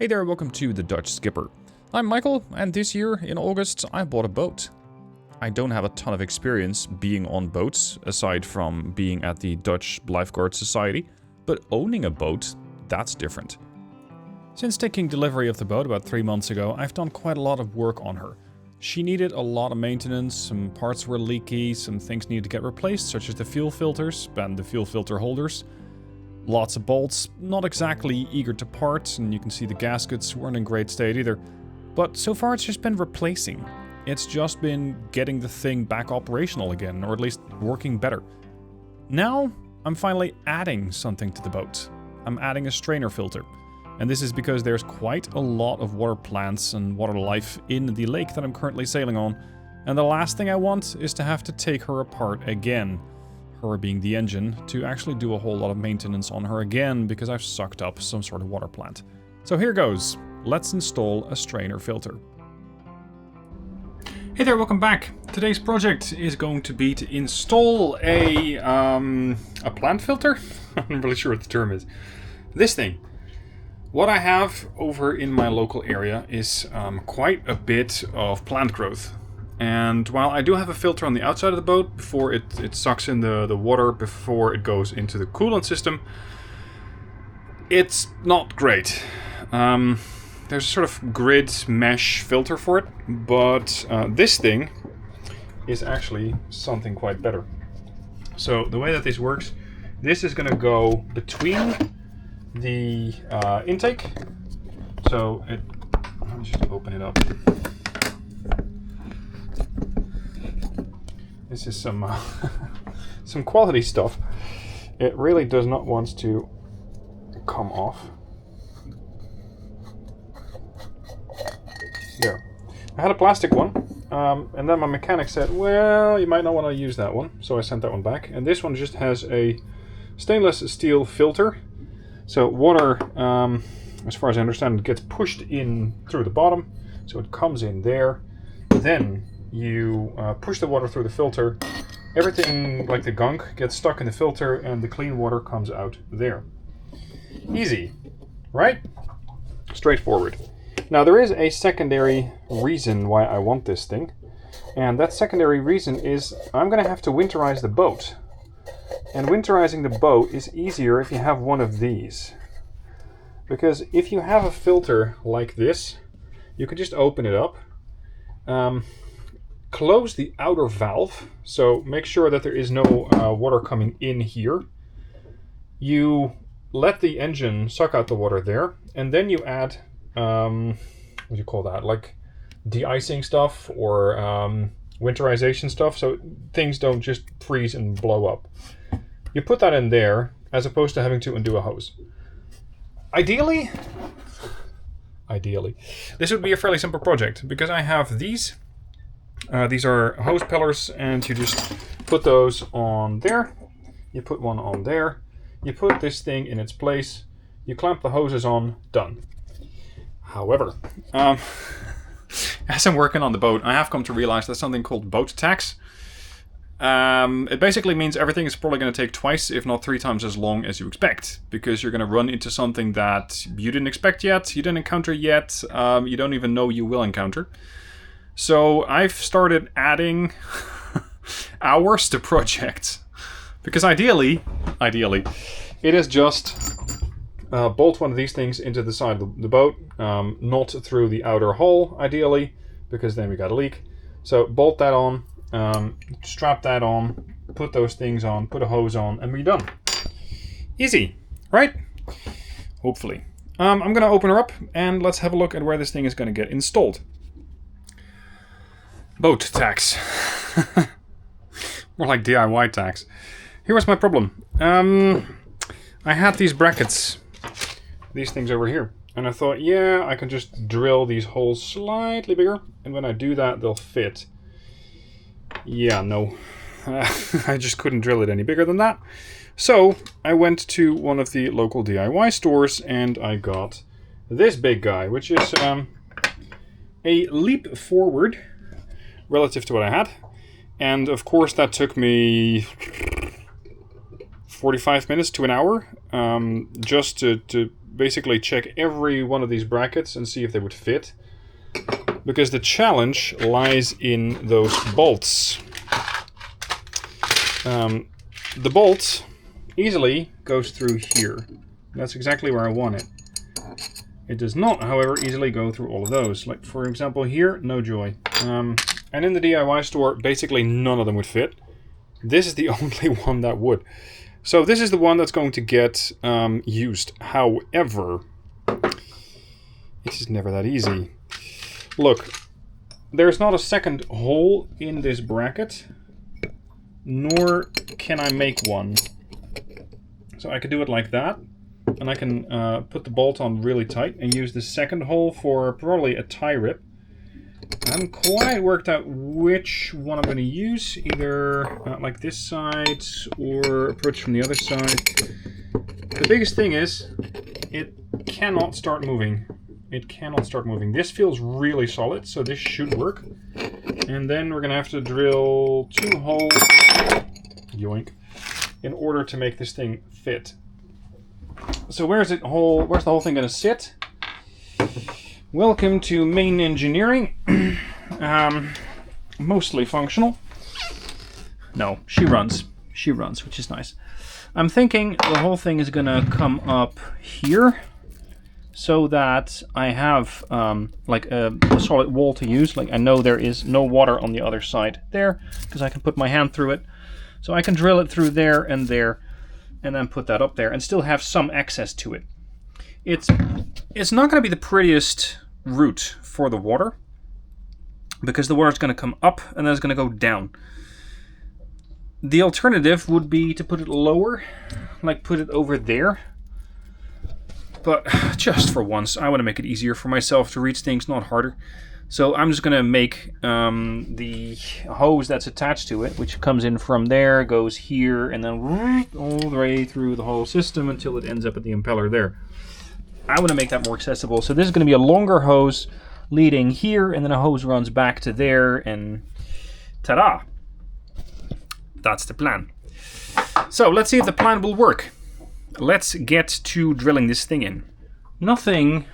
Hey there, welcome to The Dutch Skipper. I'm Michael, and this year, in August, I bought a boat. I don't have a ton of experience being on boats, aside from being at the Dutch Lifeguard Society, but owning a boat, that's different. Since taking delivery of the boat about 3 months ago, I've done quite a lot of work on her. She needed a lot of maintenance, some parts were leaky, some things needed to get replaced, such as the fuel filters and the fuel filter holders. Lots of bolts, not exactly eager to part, and you can see the gaskets weren't in great state either. But so far it's just been replacing. It's just been getting the thing back operational again, or at least working better. Now, I'm finally adding something to the boat. I'm adding a strainer filter. And this is because there's quite a lot of water plants and water life in the lake that I'm currently sailing on. And the last thing I want is to have to take her apart again. Her being the engine, to actually do a whole lot of maintenance on her again because I've sucked up some sort of water plant. So here goes. Let's install a strainer filter. Hey there, welcome back. Today's project is going to be to install a plant filter. I'm not really sure what the term is. This thing. What I have over in my local area is quite a bit of plant growth. And while I do have a filter on the outside of the boat before it sucks in the water before it goes into the coolant system, it's not great. There's a sort of grid mesh filter for it, but this thing is actually something quite better. So the way that this works, this is going to go between the intake. So let me just open it up. This is some some quality stuff. It really does not want to come off. There. I had a plastic one, and then my mechanic said, well, you might not want to use that one. So I sent that one back. And this one just has a stainless steel filter. So water, as far as I understand, it gets pushed in through the bottom. So it comes in there. Then you push the water through the filter, everything like the gunk gets stuck in the filter and the clean water comes out there. Easy, right? Straightforward. Now there is a secondary reason why I want this thing, and that secondary reason is I'm going to have to winterize the boat. And winterizing the boat is easier if you have one of these. Because if you have a filter like this, you can just open it up. Close the outer valve, so make sure that there is no water coming in here. You let the engine suck out the water there, and then you add, what do you call that, like de-icing stuff or winterization stuff, so things don't just freeze and blow up. You put that in there, as opposed to having to undo a hose. Ideally, this would be a fairly simple project, because I have these. These are hose pillars, and you just put those on there. You put one on there. You put this thing in its place. You clamp the hoses on. Done. However, as I'm working on the boat, I have come to realize there's something called boat tax. It basically means everything is probably going to take twice, if not 3 times as long as you expect, because you're going to run into something that you didn't expect yet, you didn't encounter yet, you don't even know you will encounter. So I've started adding hours to projects, because ideally, it is just bolt one of these things into the side of the boat, not through the outer hull, ideally, because then we got a leak. So bolt that on, strap that on, put those things on, put a hose on, and we're done. Easy, right? Hopefully. I'm going to open her up, and let's have a look at where this thing is going to get installed. Boat tax. More like DIY tax. Here was my problem. I had these brackets, these things over here, and I thought, yeah, I can just drill these holes slightly bigger, and when I do that, they'll fit. Yeah, no. I just couldn't drill it any bigger than that. So I went to one of the local DIY stores, and I got this big guy, which is a leap forward relative to what I had. And of course that took me 45 minutes to an hour just to basically check every one of these brackets and see if they would fit. Because the challenge lies in those bolts. The bolt easily goes through here. That's exactly where I want it. It does not, however, easily go through all of those. Like, for example, here, no joy. And in the DIY store, basically none of them would fit. This is the only one that would. So this is the one that's going to get used. However, it's just never that easy. Look, there's not a second hole in this bracket, nor can I make one. So I could do it like that, and I can put the bolt on really tight and use the second hole for probably a tie rip. I haven't quite worked out which one I'm going to use, either like this side or approach from the other side. The biggest thing is, it cannot start moving. It cannot start moving. This feels really solid, so this should work. And then we're going to have to drill 2 holes, yoink, in order to make this thing fit. So where's the whole thing going to sit? Welcome to main engineering. Mostly functional. No, she runs, which is nice. I'm thinking the whole thing is going to come up here, so that I have like a solid wall to use. Like, I know there is no water on the other side there, because I can put my hand through it. So I can drill it through there, and then put that up there, and still have some access to it. It's not going to be the prettiest route for the water, because the water is going to come up and then it's going to go down. The alternative would be to put it lower, like put it over there. But just for once, I want to make it easier for myself to reach things, not harder. So I'm just going to make the hose that's attached to it, which comes in from there, goes here, and then all the way through the whole system until it ends up at the impeller there. I want to make that more accessible. So this is going to be a longer hose leading here, and then a hose runs back to there, and ta-da! That's the plan. So let's see if the plan will work. Let's get to drilling this thing in. Nothing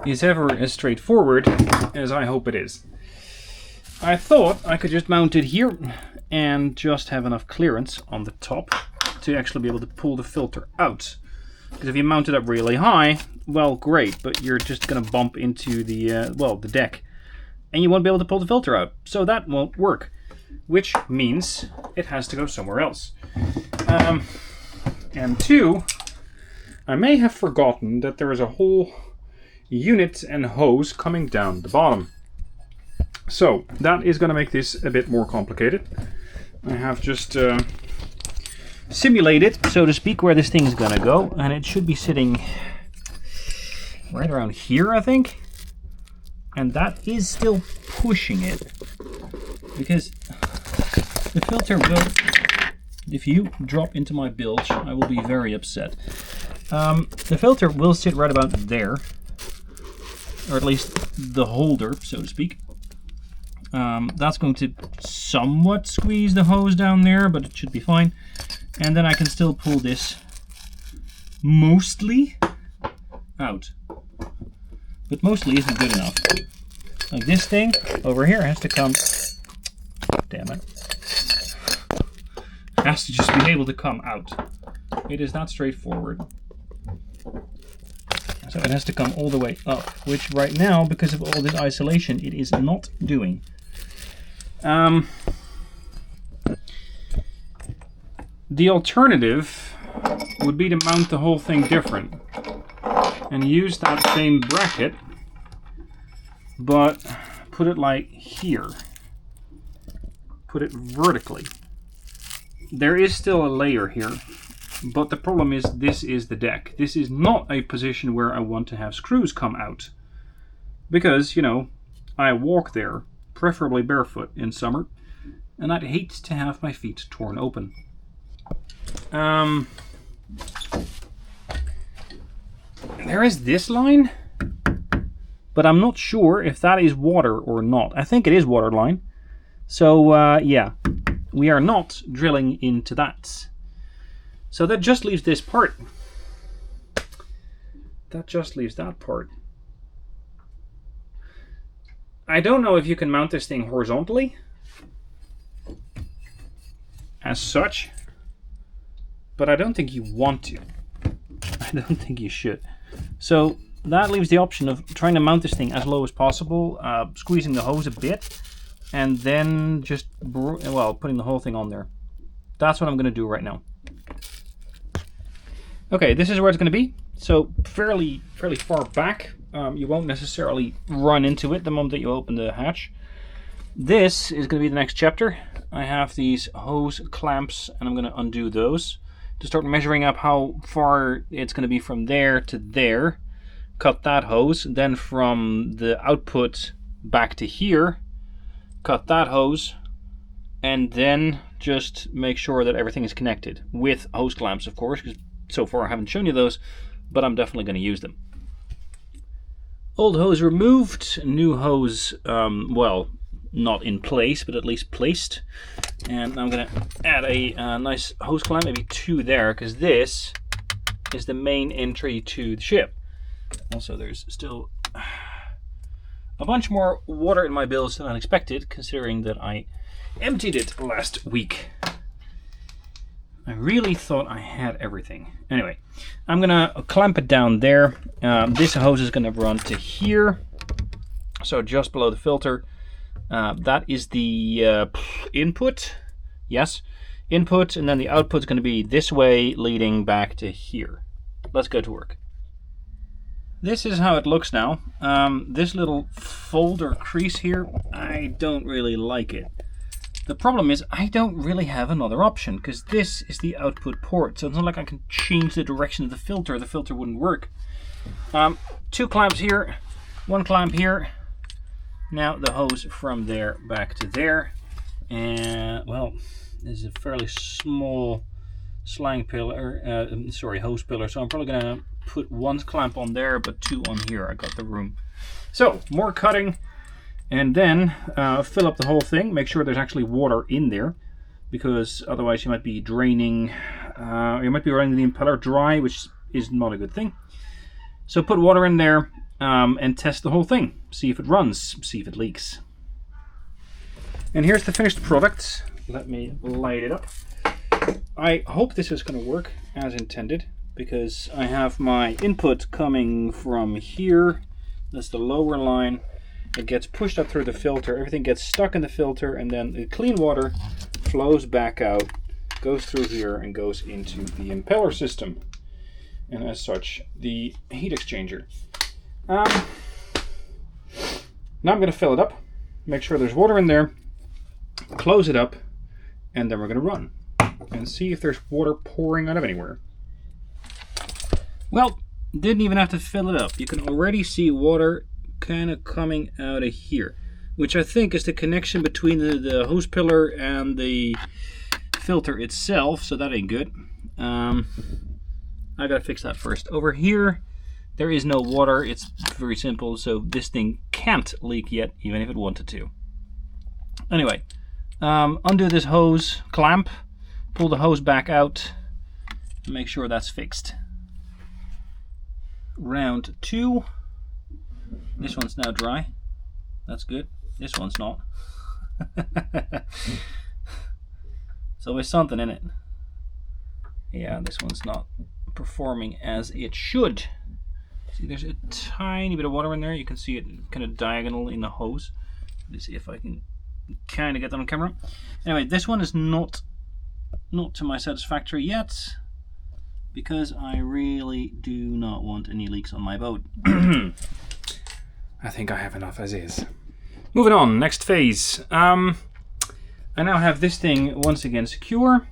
is ever as straightforward as I hope it is. I thought I could just mount it here and just have enough clearance on the top to actually be able to pull the filter out. Because if you mount it up really high, well, great, but you're just going to bump into the, the deck. And you won't be able to pull the filter out. So that won't work. Which means it has to go somewhere else. And 2, I may have forgotten that there is a whole unit and hose coming down the bottom. So that is going to make this a bit more complicated. I have just simulated, so to speak, where this thing is going to go, and it should be sitting right around here, I think. And that is still pushing it, because the filter will, if you drop into my bilge, I will be very upset. The filter will sit right about there, or at least the holder, so to speak. That's going to somewhat squeeze the hose down there, but it should be fine. And then I can still pull this mostly out. But mostly isn't good enough. Like this thing over here has to come, damn it, has to just be able to come out. It is not straightforward. So it has to come all the way up, which right now, because of all this isolation, it is not doing. The alternative would be to mount the whole thing different and use that same bracket, but put it like here. Put it vertically. There is still a layer here, but the problem is this is the deck. This is not a position where I want to have screws come out, because, you know, I walk there, preferably barefoot in summer, and I'd hate to have my feet torn open. There is this line, but I'm not sure if that is water or not. I think it is water line. So, yeah, we are not drilling into that. So that just leaves this part. that just leaves that part. I don't know if you can mount this thing horizontally, as such, but I don't think you want to. I don't think you should. So that leaves the option of trying to mount this thing as low as possible, squeezing the hose a bit, and then just, putting the whole thing on there. That's what I'm going to do right now. Okay, this is where it's going to be. So fairly far back. You won't necessarily run into it the moment that you open the hatch. This is going to be the next chapter. I have these hose clamps, and I'm going to undo those to start measuring up how far it's going to be from there to there. Cut that hose, then from the output back to here, cut that hose, and then just make sure that everything is connected with hose clamps, of course, because so far I haven't shown you those, but I'm definitely going to use them. Old hose removed, new hose, not in place, but at least placed. And I'm going to add a nice hose clamp, maybe 2 there, because this is the main entry to the ship. Also, there's still a bunch more water in my bills than unexpected, considering that I emptied it last week. I really thought I had everything. Anyway, I'm going to clamp it down there. This hose is going to run to here, so just below the filter. That is the input. Yes, input, and then the output is going to be this way, leading back to here. Let's go to work. This is how it looks now. This little folder crease here, I don't really like it. The problem is I don't really have another option, because this is the output port, so it's not like I can change the direction of the filter. The filter wouldn't work. 2 clamps here, 1 clamp here. Now the hose from there back to there. And, well, this is a fairly small hose pillar, so I'm probably going to put 1 clamp on there, but 2 on here. I got the room. So, more cutting. And then fill up the whole thing. Make sure there's actually water in there, because otherwise you might be draining, you might be running the impeller dry, which is not a good thing. So put water in there and test the whole thing. See if it runs, see if it leaks. And here's the finished product. Let me light it up. I hope this is going to work as intended, because I have my input coming from here. That's the lower line. It gets pushed up through the filter, everything gets stuck in the filter, and then the clean water flows back out, goes through here, and goes into the impeller system. And as such, the heat exchanger. Now I'm going to fill it up, make sure there's water in there, close it up, and then we're going to run and see if there's water pouring out of anywhere. Well, didn't even have to fill it up. You can already see water kind of coming out of here, which I think is the connection between the hose pillar and the filter itself, so that ain't good. I gotta fix that first. Over here there is no water. It's very simple, so this thing can't leak yet, even if it wanted to. Anyway, undo this hose clamp, pull the hose back out, and make sure that's fixed. Round 2. This one's now dry. That's good. This one's not. There's always something in it. Yeah, this one's not performing as it should. See, there's a tiny bit of water in there. You can see it kind of diagonal in the hose. Let's see if I can kind of get that on camera. Anyway, this one is not to my satisfactory yet, because I really do not want any leaks on my boat. I think I have enough as is. Moving on, next phase. I now have this thing once again secure,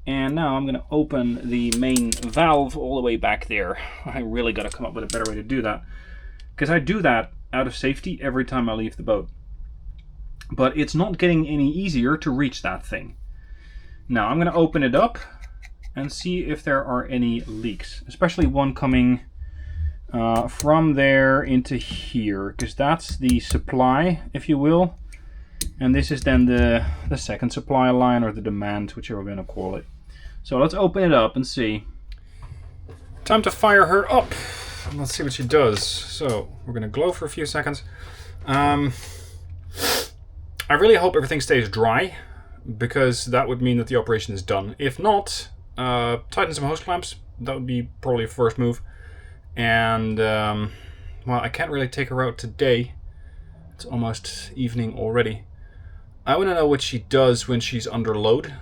and now I'm going to open the main valve all the way back there. I really got to come up with a better way to do that, because I do that out of safety every time I leave the boat. But it's not getting any easier to reach that thing. Now I'm going to open it up and see if there are any leaks, especially one coming from there into here, because that's the supply, if you will, and this is then the second supply line, or the demand, whichever we're going to call it. So let's open it up and see. Time to fire her up. let's see what she does. So we're going to glow for a few seconds. I really hope everything stays dry, because that would mean that the operation is done. If not, tighten some hose clamps. That would be probably a first move. And, well, I can't really take her out today. It's almost evening already. I want to know what she does when she's under load,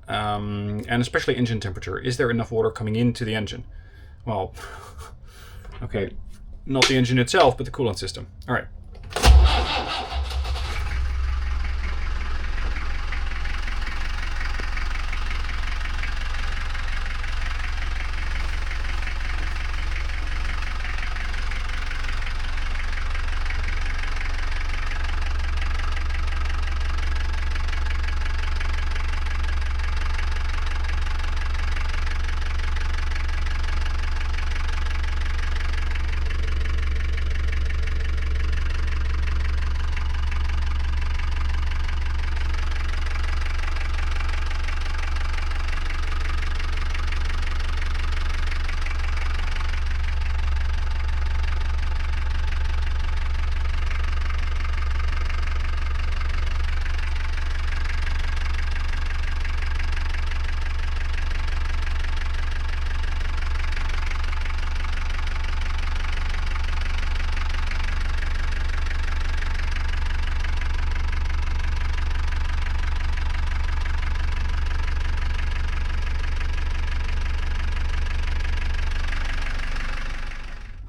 and especially engine temperature. Is there enough water coming into the engine? Well, okay, not the engine itself, but the coolant system. All right.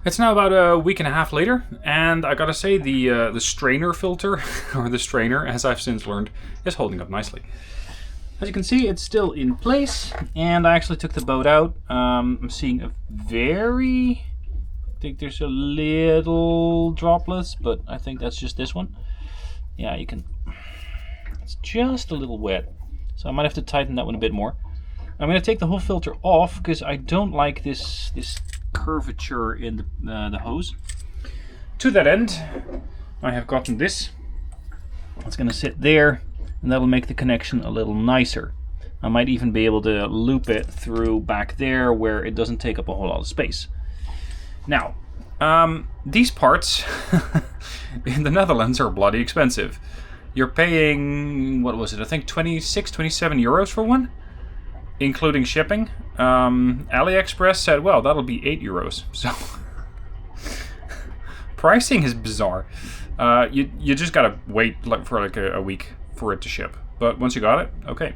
It's now about a week and a half later, and I gotta say the strainer filter, or the strainer, as I've since learned, is holding up nicely. As you can see, it's still in place, and I actually took the boat out. I'm seeing a I think there's a little droplets, but I think that's just this one. Yeah, you can, it's just a little wet, so I might have to tighten that one a bit more. I'm going to take the whole filter off, because I don't like this curvature in the hose. To that end, I have gotten this. It's going to sit there, and that'll make the connection a little nicer. I might even be able to loop it through back there where it doesn't take up a whole lot of space. Now, these parts in the Netherlands are bloody expensive. You're paying, what was it, I think 26, 27 euros for one, including shipping. AliExpress said, well, that'll be 8 euros. So pricing is bizarre. You just gotta wait for a week for it to ship. But once you got it, okay.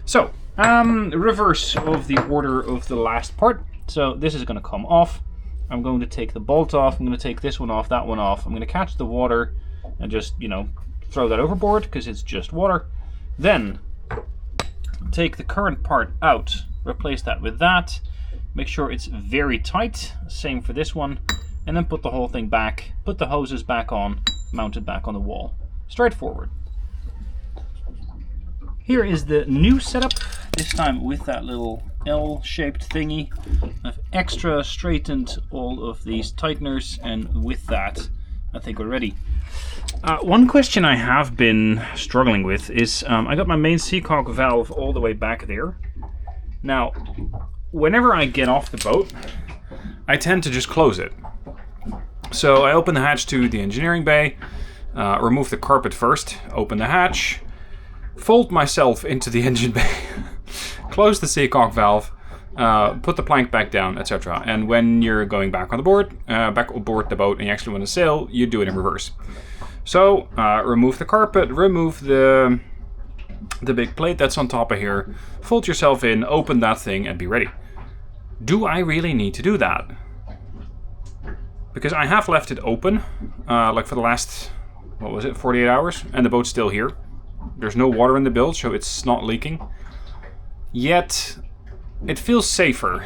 So, reverse of the order of the last part. So this is gonna come off. I'm going to take the bolt off. I'm gonna take this one off, that one off. I'm gonna catch the water and just, throw that overboard, because it's just water. Then take the current part out, replace that with that, make sure it's very tight, same for this one, and then put the whole thing back, put the hoses back on, mount it back on the wall. Straightforward. Here is the new setup, this time with that little L-shaped thingy. I've extra straightened all of these tighteners, and with that, I think we're ready. One question I have been struggling with is, I got my main seacock valve all the way back there. Now, whenever I get off the boat, I tend to just close it. So I open the hatch to the engineering bay, remove the carpet first, open the hatch, fold myself into the engine bay, close the seacock valve, put the plank back down, etc. And when you're going back on the board, back aboard the boat, and you actually want to sail, you do it in reverse. So, remove the carpet, remove the big plate that's on top of here, fold yourself in, open that thing, and be ready. Do I really need to do that? Because I have left it open, like for the last, 48 hours, and the boat's still here. There's no water in the bilge, so it's not leaking. Yet, it feels safer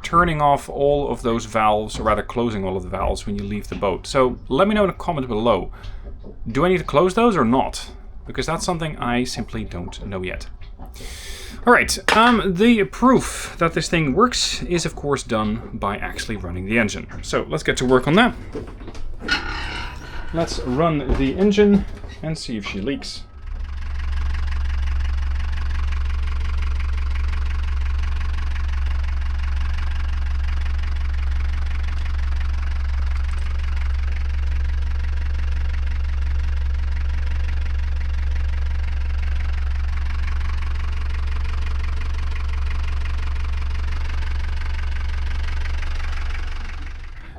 turning off all of those valves, or rather closing all of the valves when you leave the boat. So let me know in a comment below. Do I need to close those or not? Because that's something I simply don't know yet. Alright, the proof that this thing works is of course done by actually running the engine. So let's get to work on that. Let's run the engine and see if she leaks.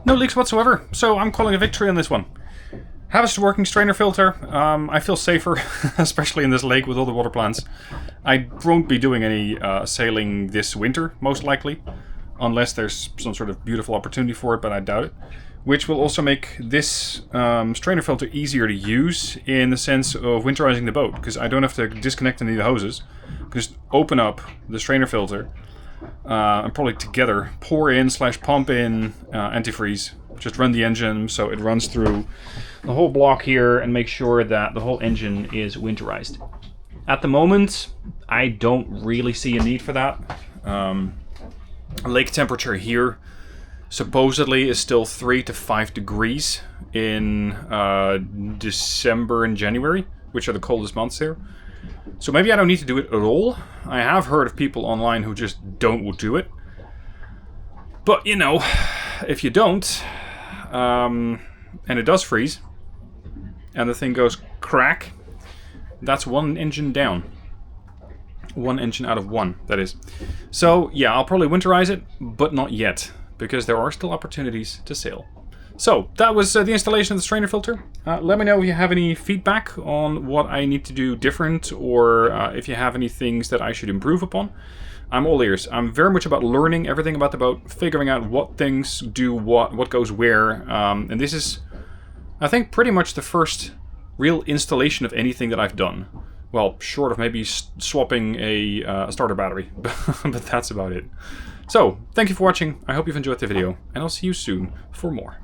No leaks whatsoever, so I'm calling a victory on this one. Have a working strainer filter. I feel safer, especially in this lake with all the water plants. I won't be doing any sailing this winter, most likely, unless there's some sort of beautiful opportunity for it, but I doubt it. Which will also make this strainer filter easier to use in the sense of winterizing the boat, because I don't have to disconnect any of the hoses. Just open up the strainer filter and probably together pour in / pump in antifreeze. Just run the engine so it runs through the whole block here and make sure that the whole engine is winterized. At the moment, I don't really see a need for that. Lake temperature here supposedly is still 3 to 5 degrees in December and January, which are the coldest months here. So maybe I don't need to do it at all. I have heard of people online who just don't do it. But, you know, if you don't, and it does freeze, and the thing goes crack, that's one engine down. One engine out of one, that is. So, yeah, I'll probably winterize it, but not yet, because there are still opportunities to sail. So, that was the installation of the strainer filter. Let me know if you have any feedback on what I need to do different, or if you have any things that I should improve upon. I'm all ears. I'm very much about learning everything about the boat, figuring out what things do what goes where, and this is, I think, pretty much the first real installation of anything that I've done. Well, short of maybe swapping a starter battery, but that's about it. So, thank you for watching, I hope you've enjoyed the video, and I'll see you soon for more.